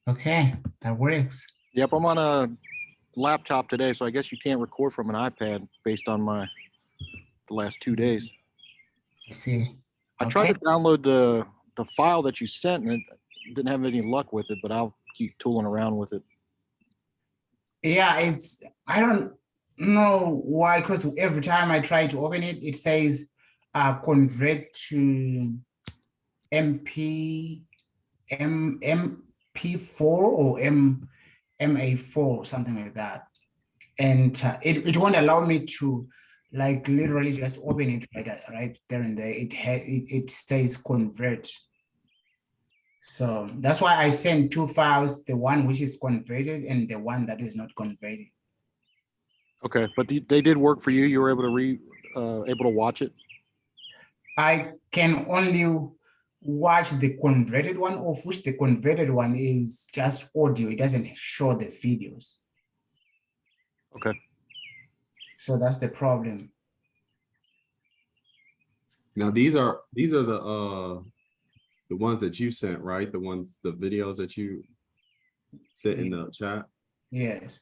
Okay, that works. Yep, I'm on a laptop today, so I guess you can't record from an iPad based on the last 2 days. I see. I tried Okay. to download the file that you sent, and it didn't have any luck with it. But I'll keep tooling around with it. Yeah, I don't know why, because every time I try to open it, it says convert to MP MP4 or MA4, something like that. And it won't allow me to like literally just open it right there and there. It says convert. So that's why I send two files, the one which is converted and the one that is not converted. Okay, but they did work for you. You were able to able to watch it. I can only watch the converted one, of which the converted one is just audio. It doesn't show the videos. Okay. So that's the problem. Now these are the ones that you sent, right? The videos that you sent in the chat. Yes.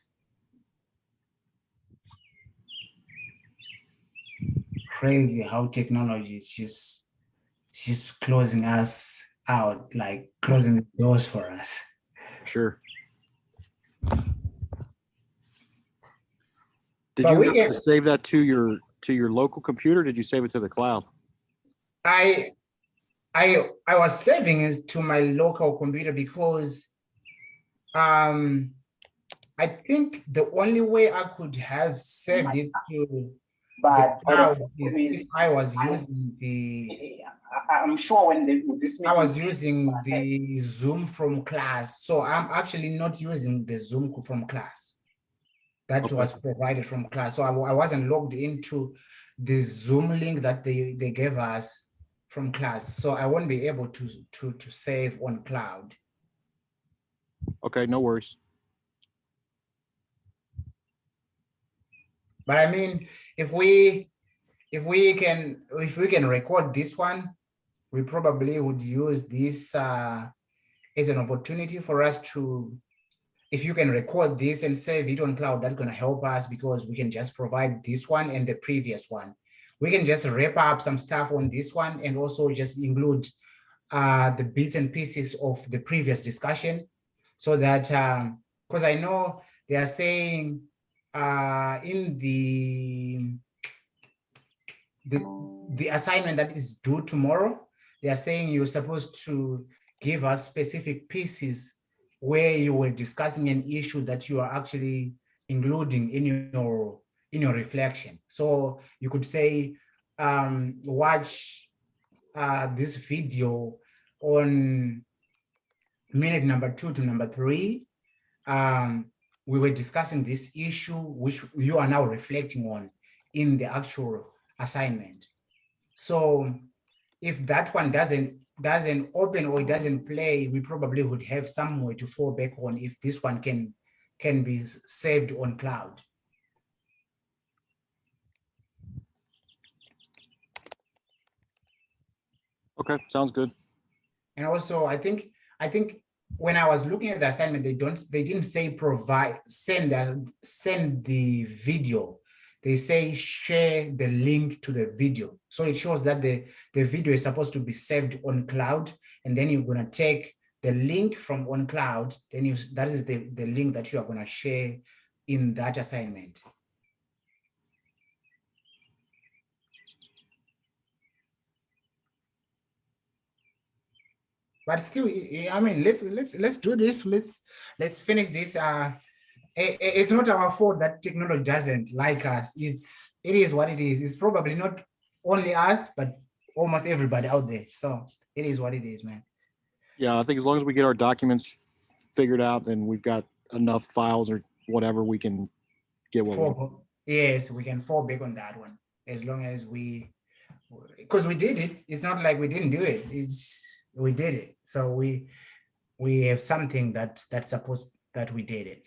Crazy how technology is just closing us out, like closing the doors for us. Sure. Did But you save that to your local computer? Or did you save it to the cloud? I was saving it to my local computer because I think the only way I could have saved it to the cloud is if I was using I'm sure when I was using the Zoom from class. So I'm actually not using the Zoom from class that was provided from class. So I wasn't logged into the Zoom link that they gave us from class. So I won't be able to save on cloud. Okay, no worries. But I mean, if we can record this one, we probably would use this as an opportunity for us to, if you can record this and save it on cloud, that's going to help us because we can just provide this one and the previous one. We can just wrap up some stuff on this one and also just include the bits and pieces of the previous discussion so that, because I know they are saying in the assignment that is due tomorrow, they are saying you're supposed to give us specific pieces where you were discussing an issue that you are actually including in your reflection. So you could say, watch this video on minute number 2 to number 3. We were discussing this issue, which you are now reflecting on in the actual assignment. So if that one doesn't open or it doesn't play, we probably would have somewhere to fall back on if this one can be saved on cloud. Okay, sounds good. And also, I think when I was looking at the assignment, they didn't say send the video. They say share the link to the video. So it shows that the video is supposed to be saved on cloud, and then you're gonna take the link from on cloud, then that is the link that you are gonna share in that assignment. But still, I mean, let's do this. Let's finish this. It's not our fault that technology doesn't like us. It is what it is. It's probably not only us, but almost everybody out there. So it is what it is, man. Yeah, I think as long as we get our documents figured out, then we've got enough files or whatever, we can get what yes, we can fall back on that one as long as because we did it. It's not like we didn't do it. We did it. So we have something that's supposed that we did it.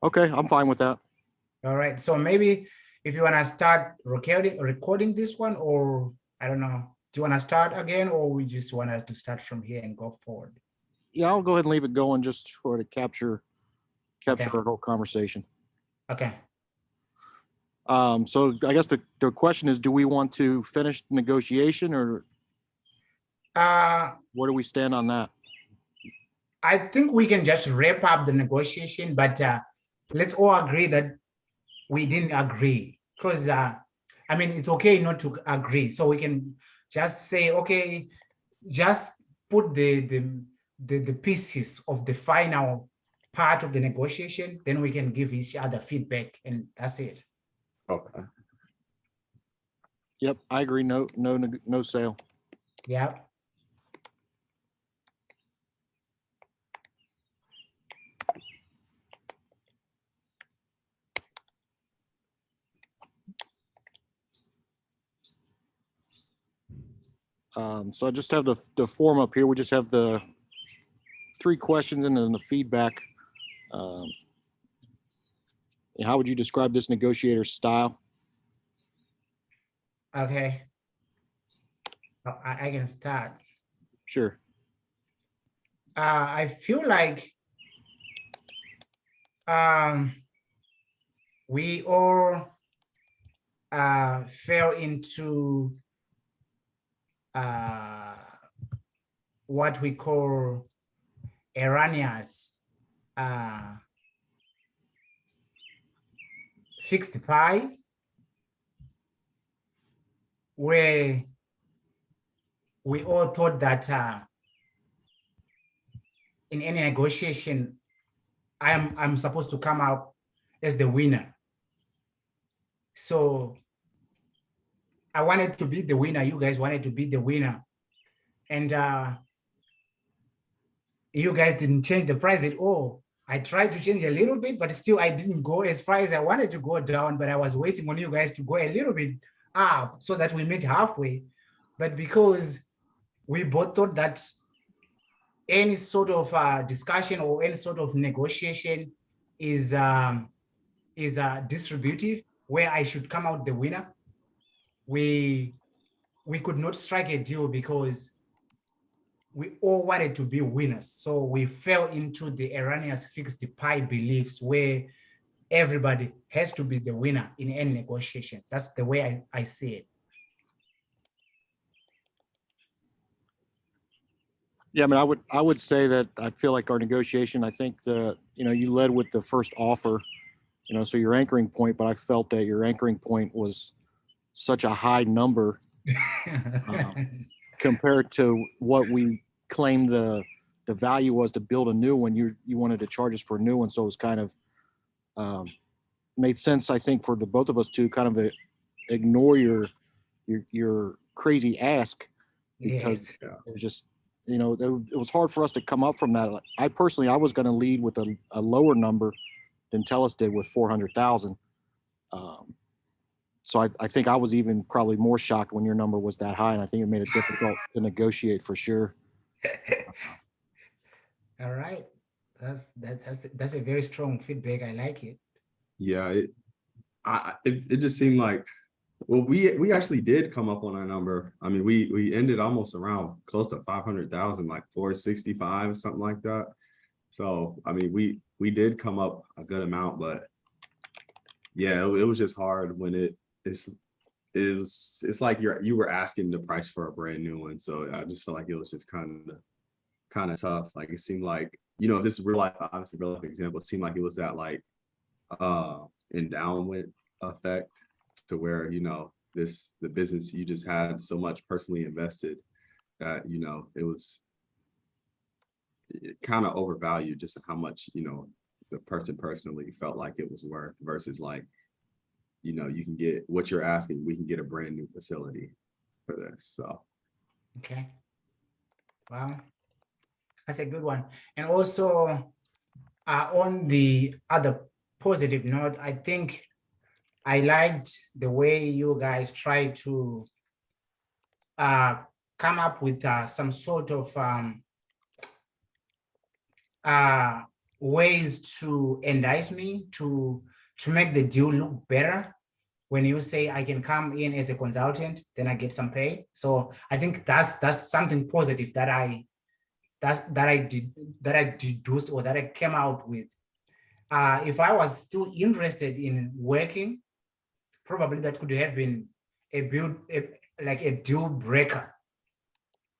Okay, I'm fine with that. All right. So maybe if you want to start recording this one, or I don't know, do you want to start again, or we just want to start from here and go forward? Yeah, I'll go ahead and leave it going just for to capture Okay. our whole conversation. Okay. So I guess the question is, do we want to finish the negotiation, or where do we stand on that? I think we can just wrap up the negotiation, but let's all agree that we didn't agree, because I mean, it's okay not to agree. So we can just say, okay, just put the pieces of the final part of the negotiation, then we can give each other feedback, and that's it. Okay. Yep, I agree. No sale. Yeah. So I just have the form up here. We just have the 3 questions and then the feedback. How would you describe this negotiator's style? Okay. I can start. Sure. I feel like we all fell into what we call erroneous fixed pie, where we all thought that in any negotiation, I'm supposed to come out as the winner. So I wanted to be the winner. You guys wanted to be the winner. And you guys didn't change the price at all. I tried to change a little bit, but still I didn't go as far as I wanted to go down, but I was waiting on you guys to go a little bit up so that we meet halfway. But because we both thought that any sort of discussion or any sort of negotiation is distributive, where I should come out the winner, we could not strike a deal because we all wanted to be winners. So we fell into the erroneous fixed pie beliefs where everybody has to be the winner in any negotiation. That's the way I see it. Yeah, I mean, I would say that I feel like our negotiation, I think you led with the first offer, so your anchoring point, but I felt that your anchoring point was such a high number compared to what we claimed the value was to build a new one. You wanted to charge us for a new one, so it was kind of made sense, I think, for the both of us to kind of ignore your crazy ask, because Yes. it was just, it was hard for us to come up from that. I was going to lead with a lower number than Telus did with 400,000. So I think I was even probably more shocked when your number was that high, and I think it made it difficult to negotiate for sure. All right, that's a very strong feedback. I like it. Yeah, it just seemed like, well, we actually did come up on our number. I mean, we ended almost around close to 500,000, like 465, something like that. So I mean, we did come up a good amount, but yeah, it was just hard when it's like you were asking the price for a brand new one. So I just feel like it was just kind of tough. Like it seemed like, this is real life, obviously real life example. It seemed like it was that like endowment effect, to where the business, you just had so much personally invested that it kind of overvalued just how much the person personally felt like it was worth, versus like you can get what you're asking, we can get a brand new facility for this. So Okay. Wow, that's a good one. And also on the other positive note, I think I liked the way you guys try to come up with some sort of ways to entice me to make the deal look better. When you say I can come in as a consultant, then I get some pay. So I think that's something positive that that I deduced or that I came out with. If I was still interested in working, probably that could have been like a deal breaker.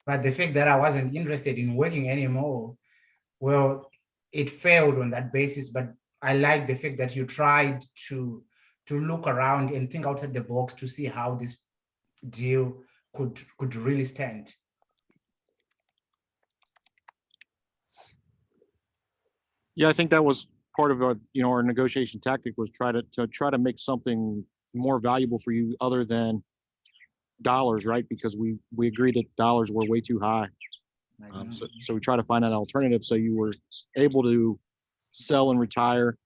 But the fact that I wasn't interested in working anymore, well, it failed on that basis. But I like the fact that you tried to look around and think outside the box to see how this deal could really stand. Yeah, I think that was part of our, our negotiation tactic was try to make something more valuable for you other than dollars, right? Because we agreed that dollars were way too high. So we try to find an alternative so you were able to sell and retire,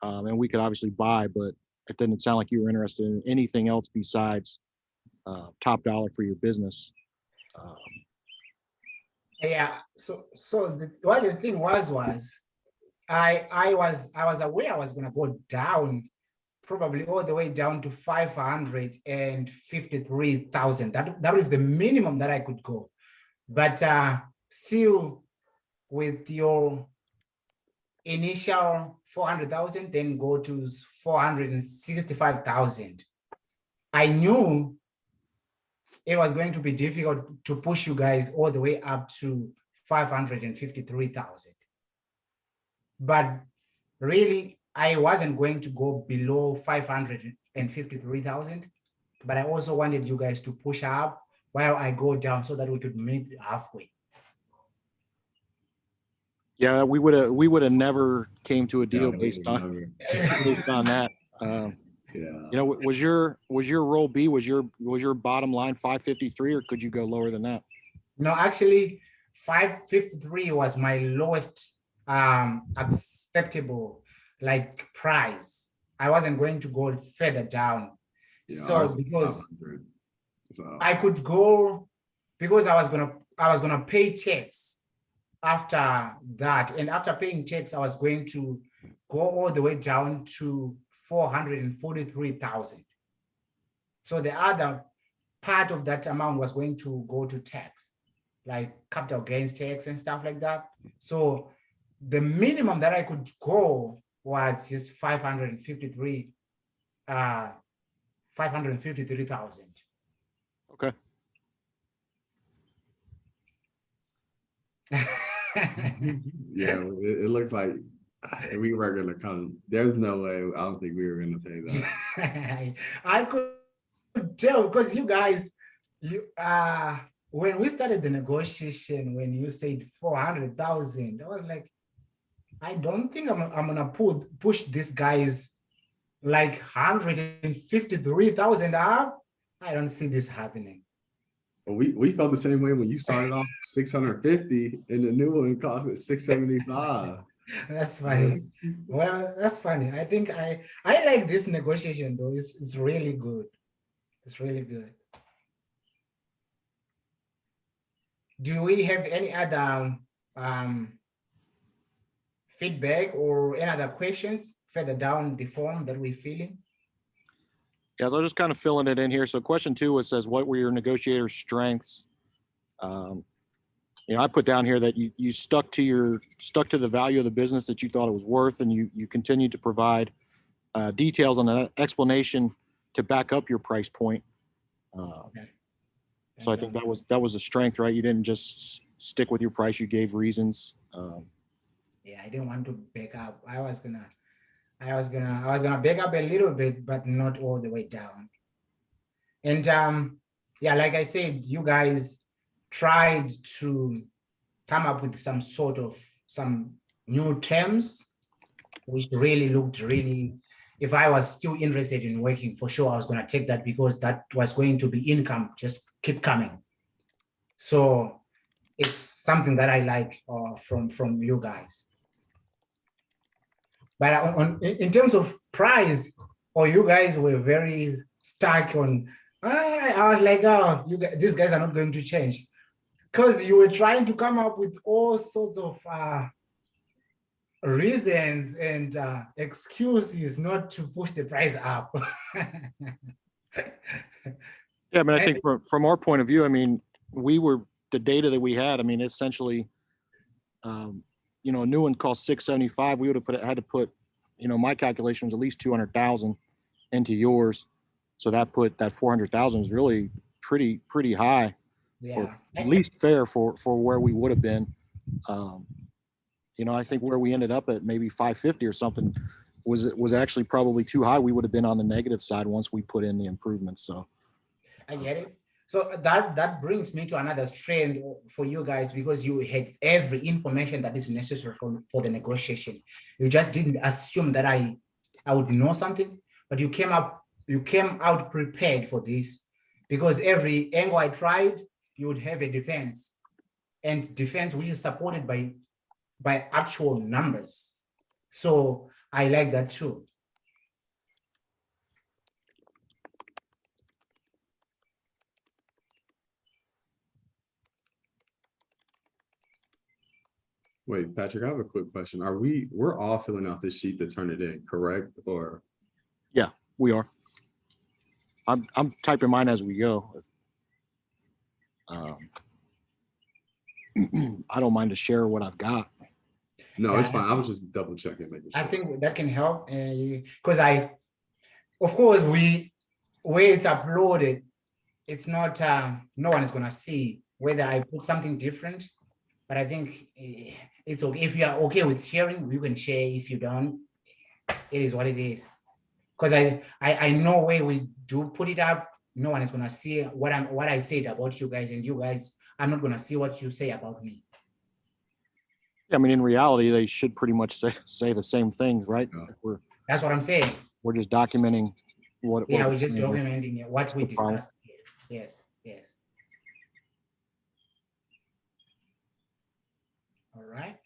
and we could obviously buy, but it didn't sound like you were interested in anything else besides top dollar for your business. Yeah. So what the thing was I was aware I was gonna go down, probably all the way down to 553,000. That is the minimum that I could go. But still, with your initial 400,000, then go to 465,000. I knew it was going to be difficult to push you guys all the way up to 553,000. But really, I wasn't going to go below 553,000. But I also wanted you guys to push up while I go down so that we could meet halfway. Yeah, we would have never came to a deal based on that. Yeah. Was your roll B, was your bottom line 553, or could you go lower than that? No, actually 553 was my lowest acceptable like price. I wasn't going to go further down. Yeah, So because I could go, because I was gonna pay tax after that, and after paying tax I was going to go all the way down to 443,000. So the other part of that amount was going to go to tax, like capital gains tax and stuff like that. So the minimum that I could go was just 553,000. Okay. Yeah, it looks like we were gonna come. There's no way. I don't think we were gonna pay that. I could tell because you guys, when we started the negotiation, when you said 400,000, I was like, I don't think I'm gonna push these guys like 153,000 up. I don't see this happening. Well, we felt the same way when you started off 650 and the new one cost at 675. That's funny. Well, that's funny. I think I like this negotiation though. It's really good. It's really good. Do we have any other feedback or any other questions further down the form that we're filling? Yeah, so I'm just kind of filling it in here. So question 2 says, what were your negotiator's strengths? I put down here that you stuck to the value of the business that you thought it was worth, and you continued to provide details on the explanation to back up your price point. Okay. So I think that was a strength, right? You didn't just stick with your price; you gave reasons. Yeah, I didn't want to back up. I was gonna back up a little bit, but not all the way down. And yeah, like I said, you guys tried to come up with some new terms, which really looked really, if I was still interested in working, for sure I was going to take that because that was going to be income, just keep coming. So it's something that I like from you guys. But in terms of price, you guys were very stuck on, I was like, oh, these guys are not going to change. Because you were trying to come up with all sorts of reasons and excuses not to push the price up. Yeah, I mean, I think from our point of view, I mean, we were the data that we had. I mean, essentially, You know, a new one costs 675. We would have had to put, you know, my calculation was at least 200,000 into yours. So that put that 400,000 is really pretty high, or Yeah. at least fair for where we would have been. You know, I think where we ended up at maybe 550 or something was actually probably too high. We would have been on the negative side once we put in the improvements. So I get it. So that brings me to another strength for you guys, because you had every information that is necessary for the negotiation. You just didn't assume that I would know something, but you came out prepared for this, because every angle I tried, you would have a defense, and defense which is supported by actual numbers. So I like that too. Wait, Patrick, I have a quick question. We're all filling out this sheet to turn it in, correct? Or yeah, we are. I'm typing mine as we go. I don't mind to share what I've got. no, it's Yeah. fine. I was just double checking, making I sure. think that can help, because of course, where it's uploaded, it's not, no one is gonna see whether I put something different, but I think it's okay. If you are okay with sharing, you can share. If you don't, it is what it is. Because I know where we do put it up, no one is gonna see what I said about you guys, and you guys, I'm not gonna see what you say about me. I mean, in reality, they should pretty much say the same things, right? Yeah. That's what I'm saying. We're just documenting what. Yeah, what we're just we're doing. documenting what we No problem. discussed. Yes, yes. All right.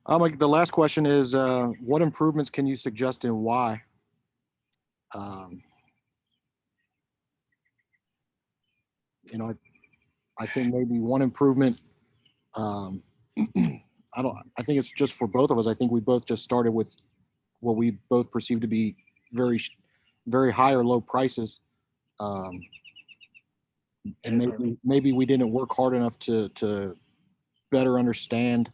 Like the last question is, what improvements can you suggest and why? You know, I think maybe one improvement. I think it's just for both of us. I think we both just started with what we both perceive to be very high or low prices. And maybe we didn't work hard enough to better understand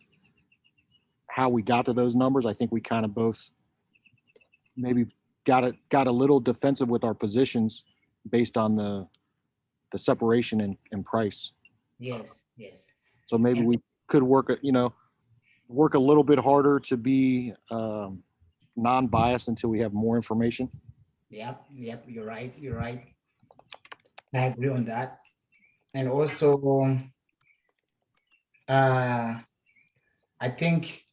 how we got to those numbers. I think we kind of both maybe got a little defensive with our positions based on the separation in price. Yes, yes. So maybe we could work a little bit harder to be non-biased until we have more information. Yep, you're right. I agree on that. And also, I think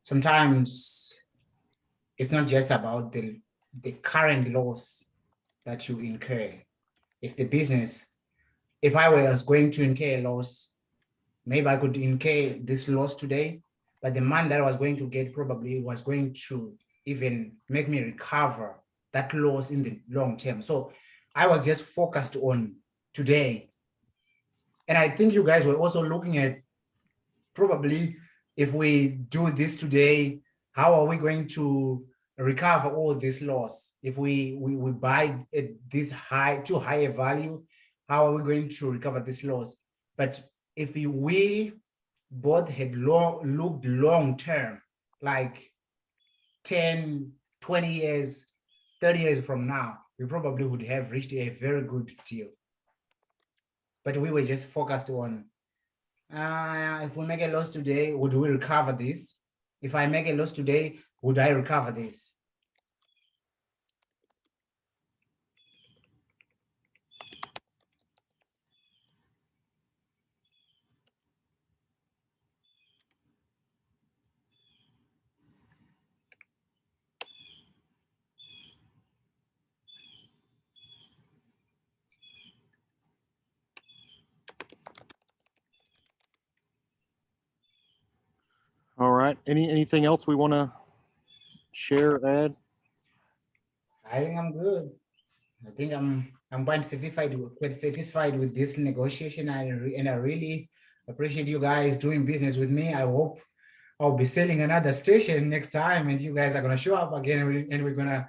sometimes it's not just about the current loss that you incur. If I was going to incur a loss, maybe I could incur this loss today, but the man that I was going to get probably was going to even make me recover that loss in the long term. So I was just focused on today. And I think you guys were also looking at probably, if we do this today, how are we going to recover all this loss? If we buy at this too high a value, how are we going to recover this loss? But if we both had looked long term, like 10, 20 years, 30 years from now, we probably would have reached a very good deal. But we were just focused on, if we make a loss today, would we recover this? If I make a loss today, would I recover this? All right. Anything else we want to share, Ed? I think I'm good. I think I'm quite satisfied with this negotiation. And I really appreciate you guys doing business with me. I hope I'll be selling another station next time, and you guys are gonna show up again, and we're gonna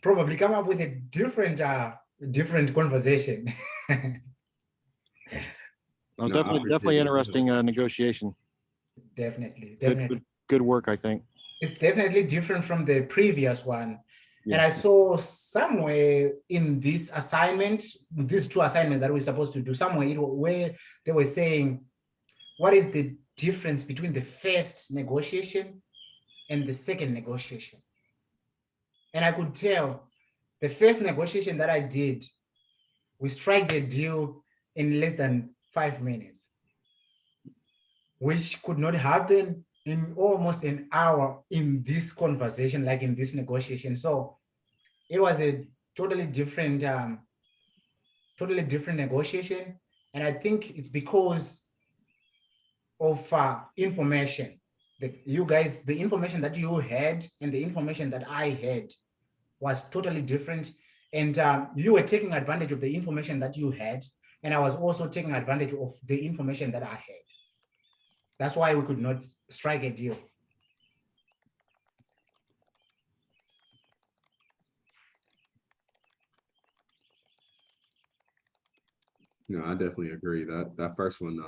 probably come up with a different conversation. Oh, No, I definitely, appreciate definitely it. interesting negotiation. Definitely, Good, definitely. good work, I think. It's definitely different from the previous one. And Yeah. I saw somewhere in this assignment, these two assignments that we're supposed to do, somewhere where they were saying, what is the difference between the first negotiation and the second negotiation? And I could tell the first negotiation that I did, we strike the deal in less than 5 minutes, which could not happen in almost an hour in this conversation, like in this negotiation. So it was a totally different negotiation. And I think it's because of information. You guys, the information that you had and the information that I had was totally different. And you were taking advantage of the information that you had. And I was also taking advantage of the information that I had. That's why we could not strike a deal. No, I definitely agree. That first one,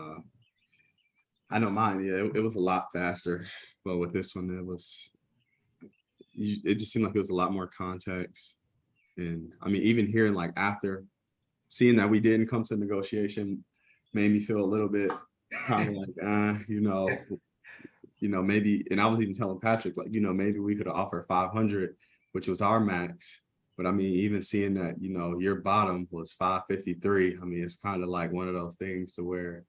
I know mine, yeah, it was a lot faster. But with this one, it just seemed like it was a lot more context. And I mean, even hearing like after seeing that we didn't come to negotiation made me feel a little bit kind of like, maybe, and I was even telling Patrick, like, maybe we could offer 500, which was our max. But I mean, even seeing that, your bottom was 553. I mean, it's kind of like one of those things to where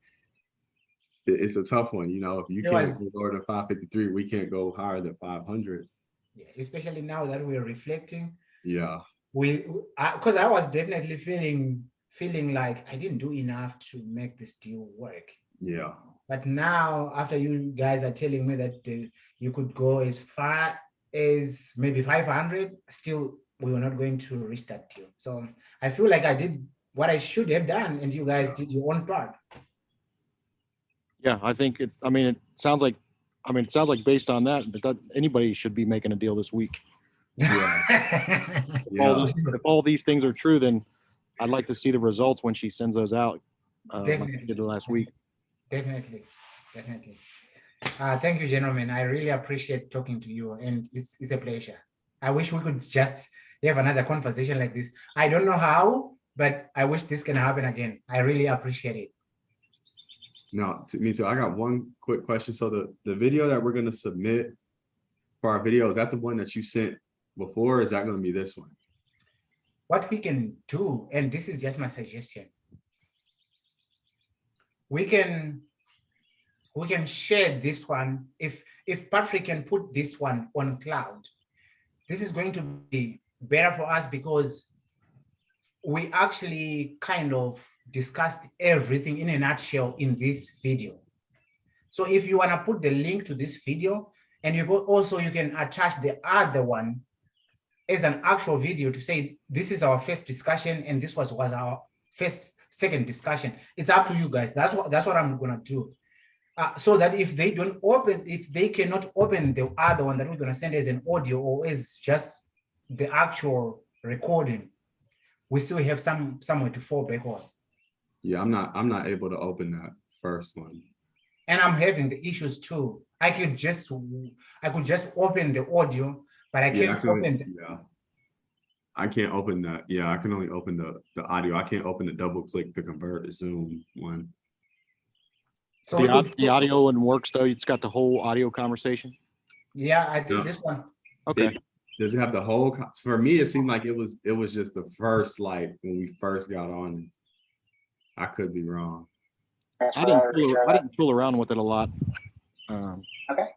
it's a tough one. If you can't go lower than 553, we can't go higher than 500. Yeah, especially now that we're reflecting. Yeah. Because I was definitely feeling like I didn't do enough to make this deal work. Yeah. But now, after you guys are telling me that you could go as far as maybe 500, still we were not going to reach that deal. So I feel like I did what I should have done, and you guys did your own part. Yeah, I think it. I mean, it sounds like based on that, anybody should be making a deal this week. Yeah. If all these things are true, then I'd like to see the results when she sends those out. Like she did the last week. Definitely. Thank you, gentlemen. I really appreciate talking to you, and it's a pleasure. I wish we could just have another conversation like this. I don't know how, but I wish this can happen again. I really appreciate it. No, me too. I got one quick question. So the video that we're going to submit for our video, is that the one that you sent before, or is that going to be this one? What we can do, and this is just my suggestion, we can share this one. If Patrick can put this one on cloud, this is going to be better for us because we actually kind of discussed everything in a nutshell in this video. So if you want to put the link to this video, and you can attach the other one as an actual video to say, this is our first discussion and this was our second discussion. It's up to you guys. That's what I'm gonna do. So that if they cannot open the other one that we're gonna send as an audio or as just the actual recording, we still have somewhere to fall back on. Yeah, I'm not able to open that first one. And I'm having the issues too. I could just open the audio, but I can't open. I can't open that. Yeah, I can only open the audio. I can't open the double click to convert the Zoom one. So the audio one works though. It's got the whole audio conversation. Yeah, I think this one. Okay. Does it have the whole? For me, it seemed like it was just the first, like when we first got on. I could be wrong. I didn't fool around with it a lot. Okay.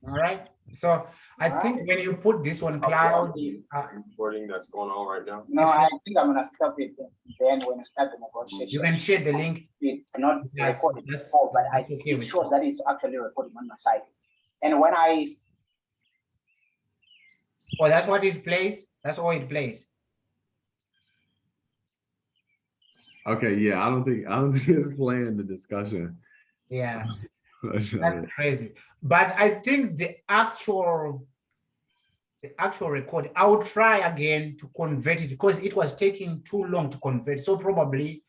All right. So I think when you put this on cloud, Recording that's going on right now. No, I think I'm gonna stop it then when I start the negotiation. you can share the link. It's not Yes, recorded yes, before, but that's okay it with shows that it's actually recording on my side. And when I Oh, that's what it plays. That's all it plays. Okay, yeah, I don't think it's playing the discussion. Yeah, That's that's crazy. But I think the actual record, I will try again to convert it because it was taking too long to convert. So probably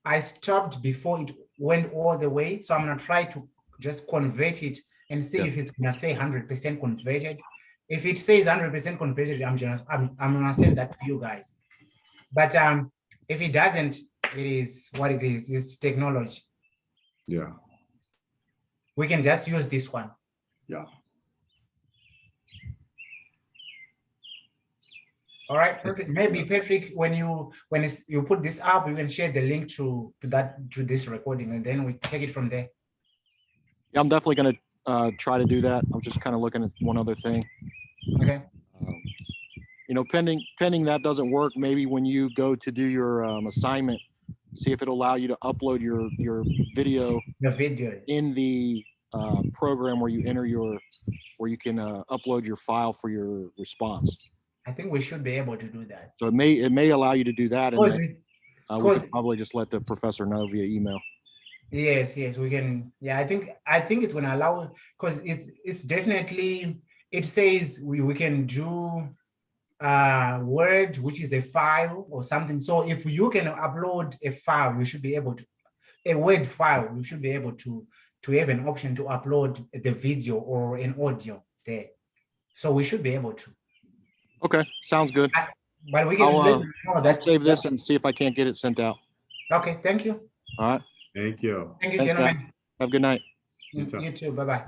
I stopped before it went all the way. So I'm gonna try to just convert it and see Yeah. if it's gonna say 100% converted. If it says 100% converted, I'm gonna send that to you guys. But if it doesn't, it is what it is. It's technology. Yeah. We can just use this one. Yeah. All right, perfect. Maybe Patrick, when you put this up, you can share the link to this recording, and then we take it from there. Yeah, I'm definitely going to try to do that. I'm just kind of looking at one other thing. Okay. You know, pending that doesn't work, maybe when you go to do your assignment, see if it'll allow you to upload your video The video. in the program where you enter where you can upload your file for your response. I think we should be able to do that. So it may allow you to do that, and Because then, we could probably just let the professor know via email. yes, we can. Yeah, I think it's gonna allow, because it's definitely, it says we can do Word, which is a file or something. So if you can upload a file, you should be able to, a Word file, you should be able to have an option to upload the video or an audio there. So we should be able to. Okay, sounds good. But we can I'll save this and see if I can't get it sent out. Okay, thank you. All right. Thank you. Thank you, Thanks, gentlemen. guys. Have a good night. You too. Bye-bye.